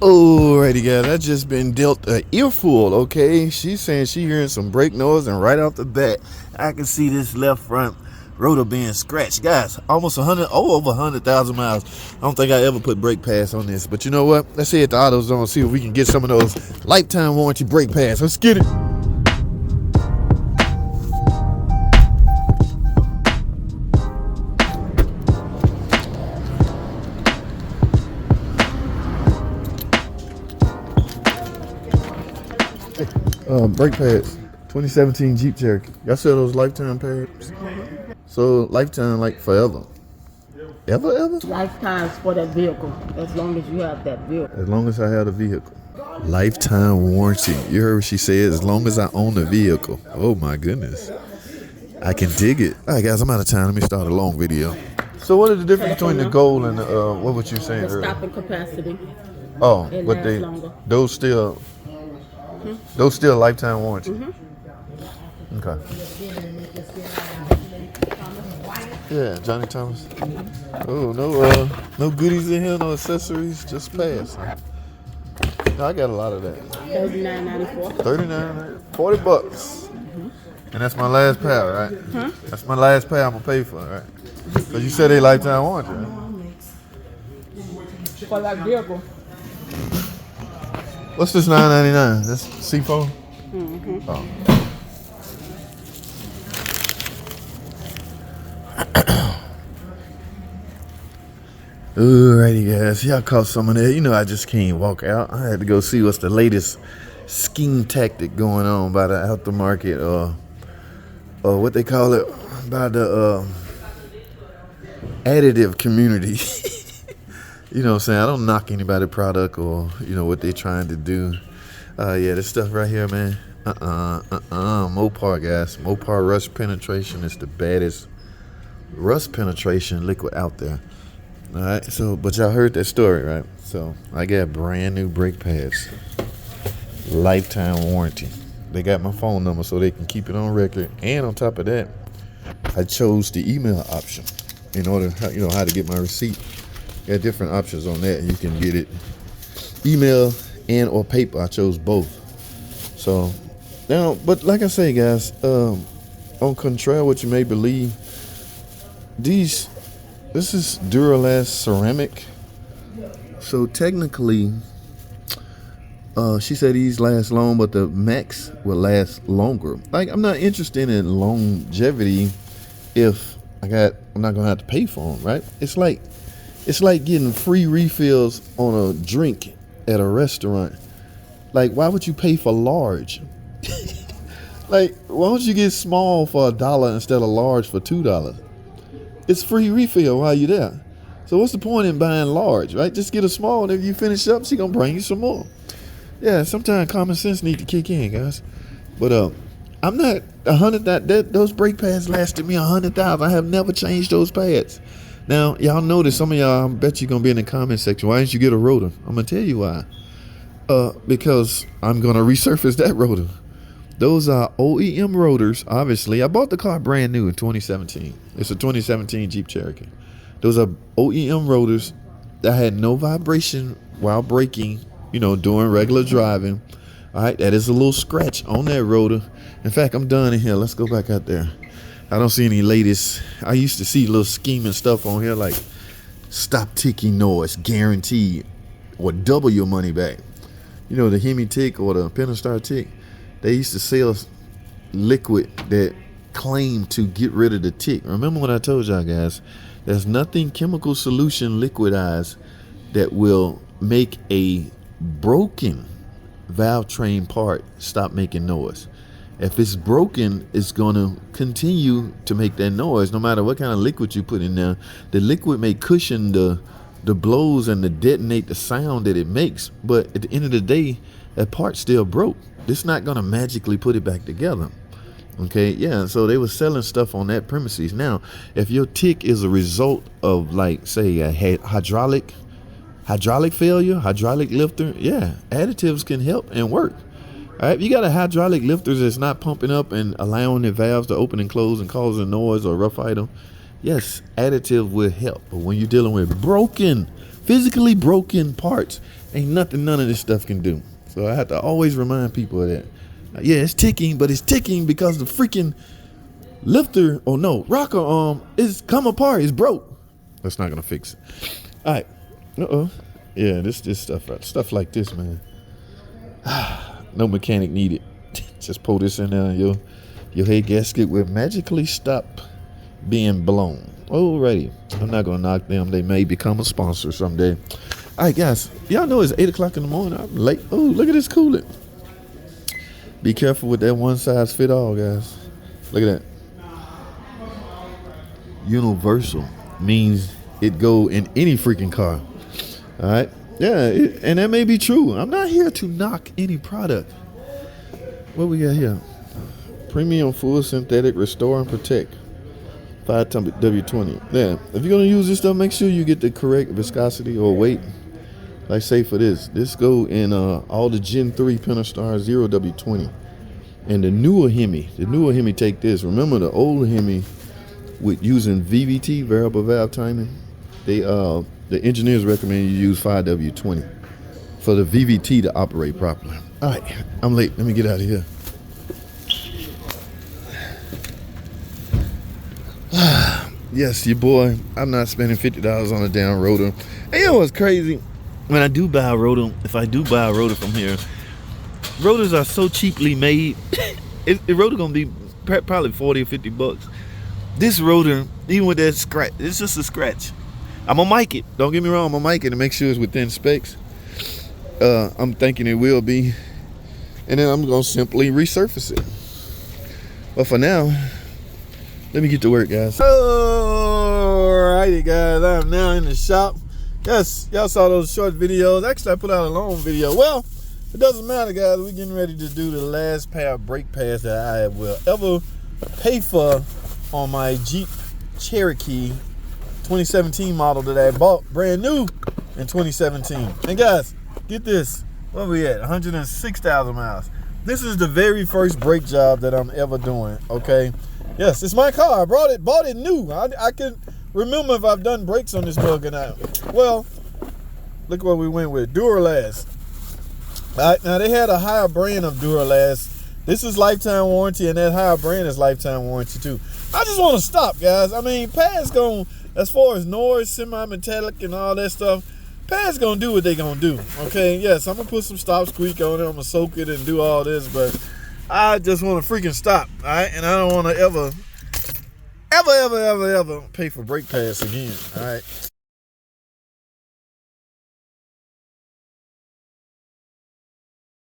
Alrighty guys, I just been dealt an earful, okay? She's saying she hearing some brake noise, and right off the bat, I can see this left front rotor being scratched. Guys, almost over 100,000 miles. I don't think I ever put brake pads on this, but you know what? Let's head to AutoZone, see if we can get some of those lifetime warranty brake pads. Let's get it. Brake pads, 2017 Jeep Cherokee. Y'all sell those lifetime pads? So lifetime, like forever? Ever? Lifetimes for that vehicle, as long as you have that vehicle. As long as I have the vehicle. Lifetime warranty. You heard what she said, as long as I own the vehicle. Oh my goodness. I can dig it. All right guys, I'm out of time. Let me start a long video. So what is the difference between the gold and the, what were you saying The earlier? stopping capacity. Oh, It but lasts longer. those still lifetime warranty. Okay. Yeah, Johnnie Thomas. Oh, no goodies in here, no accessories, just pass. No, I got a lot of that. $39.94. $39, $40. And that's my last pair, right? That's my last pair I'm gonna pay for, right? Because you said they lifetime warranty, right? For that vehicle. What's this $9.99? That's C4? Oh. Alrighty guys, y'all caught some of that. You know I just can't walk out. I had to go see what's the latest scheme tactic going on by the aftermarket, or what they call it, by the additive community. You know what I'm saying? I don't knock anybody's product or, you know, what they're trying to do. Yeah, this stuff right here, man. Mopar, guys. Mopar rust penetration is the baddest rust penetration liquid out there. All right, so, but y'all heard that story, right? So I got brand new brake pads, lifetime warranty. They got my phone number so they can keep it on record. And on top of that, I chose the email option in order, you know, how to get my receipt. Got different options on that. You can get it email and or paper. I chose both. So now, but like I say, guys, on contrary what you may believe, this is Duralast ceramic. So technically, she said these last long, but the Max will last longer. Like, I'm not interested in longevity if I'm not gonna have to pay for them, right? It's like getting free refills on a drink at a restaurant. Like, why would you pay for large? Like, why don't you get small for $1 instead of large for $2? It's free refill while you're there. So what's the point in buying large, right? Just get a small, and if you finish up, she's gonna bring you some more. Yeah, sometimes common sense need to kick in, guys. But I'm not 100. Those brake pads lasted me 100,000. I have never changed those pads. Now, y'all notice, some of y'all, I bet you're going to be in the comment section, why didn't you get a rotor? I'm going to tell you why. Because I'm going to resurface that rotor. Those are OEM rotors, obviously. I bought the car brand new in 2017. It's a 2017 Jeep Cherokee. Those are OEM rotors that had no vibration while braking, you know, doing regular driving. All right, that is a little scratch on that rotor. In fact, I'm done in here. Let's go back out there. I don't see any latest. I used to see little scheming stuff on here like stop ticking noise, guaranteed, or double your money back. You know, the Hemi Tick or the Pentastar Tick, they used to sell liquid that claimed to get rid of the tick. Remember what I told y'all guys, there's nothing chemical solution liquidized that will make a broken valve train part stop making noise. If it's broken, it's going to continue to make that noise no matter what kind of liquid you put in there. The liquid may cushion the blows and to detonate the sound that it makes, but at the end of the day, that part still broke. It's not going to magically put it back together. Okay, yeah, so they were selling stuff on that premises. Now, if your tick is a result of, like, say, a hydraulic failure, hydraulic lifter, yeah, additives can help and work. All right, if you got a hydraulic lifter that's not pumping up and allowing the valves to open and close and causing noise or rough item, yes, additive will help. But when you're dealing with broken physically broken parts, ain't nothing none of this stuff can do. So I have to always remind people of that. Yeah, it's ticking, but it's ticking because the freaking lifter, or no, rocker arm is come apart, it's broke. That's not gonna fix it. All right. Yeah, this stuff like this, man. No mechanic needed. Just pull this in there and your head gasket will magically stop being blown. Alrighty. I'm not gonna knock them. They may become a sponsor someday. All right, guys. Y'all know it's 8 o'clock in the morning. I'm late. Oh, look at this coolant. Be careful with that one size fit all, guys. Look at that. Universal means it go in any freaking car. All right. Yeah, and that may be true. I'm not here to knock any product. What we got here? Premium full synthetic restore and protect. 5-ton W20. Yeah, if you're gonna use this stuff, make sure you get the correct viscosity or weight. Like say for this go in all the Gen 3 Pentastar 0 W20. And the newer Hemi take this. Remember the old Hemi with using VVT, variable valve timing. The engineers recommend you use 5W20 for the VVT to operate properly. All right, I'm late. Let me get out of here. Yes, your boy. I'm not spending $50 on a damn rotor. And you know what's crazy? When I do buy a rotor, if I do buy a rotor from here, rotors are so cheaply made. The rotor gonna be probably 40 or 50 bucks. This rotor, even with that scratch, it's just a scratch. I'm gonna mic it. Don't get me wrong, I'm gonna mic it and make sure it's within specs. I'm thinking it will be. And then I'm gonna simply resurface it. But for now, let me get to work, guys. Alrighty, guys, I'm now in the shop. Yes, y'all saw those short videos. Actually, I put out a long video. Well, it doesn't matter, guys. We're getting ready to do the last pair of brake pads that I will ever pay for on my Jeep Cherokee 2017 model that I bought brand new in 2017. And guys, get this. Where we at? 106,000 miles. This is the very first brake job that I'm ever doing, okay? Yes, it's my car. I bought it new. I can remember if I've done brakes on this mug or not. Well, look what we went with. Duralast. All right, now they had a higher brand of Duralast. This is lifetime warranty, and that higher brand is lifetime warranty too. I just want to stop, guys. I mean, pads gonna, as far as noise, semi-metallic, and all that stuff, pads gonna do what they gonna do. Okay, yes, I'm gonna put some stop squeak on it. I'm gonna soak it and do all this, but I just want to freaking stop. All right, and I don't want to ever pay for brake pads again. All right.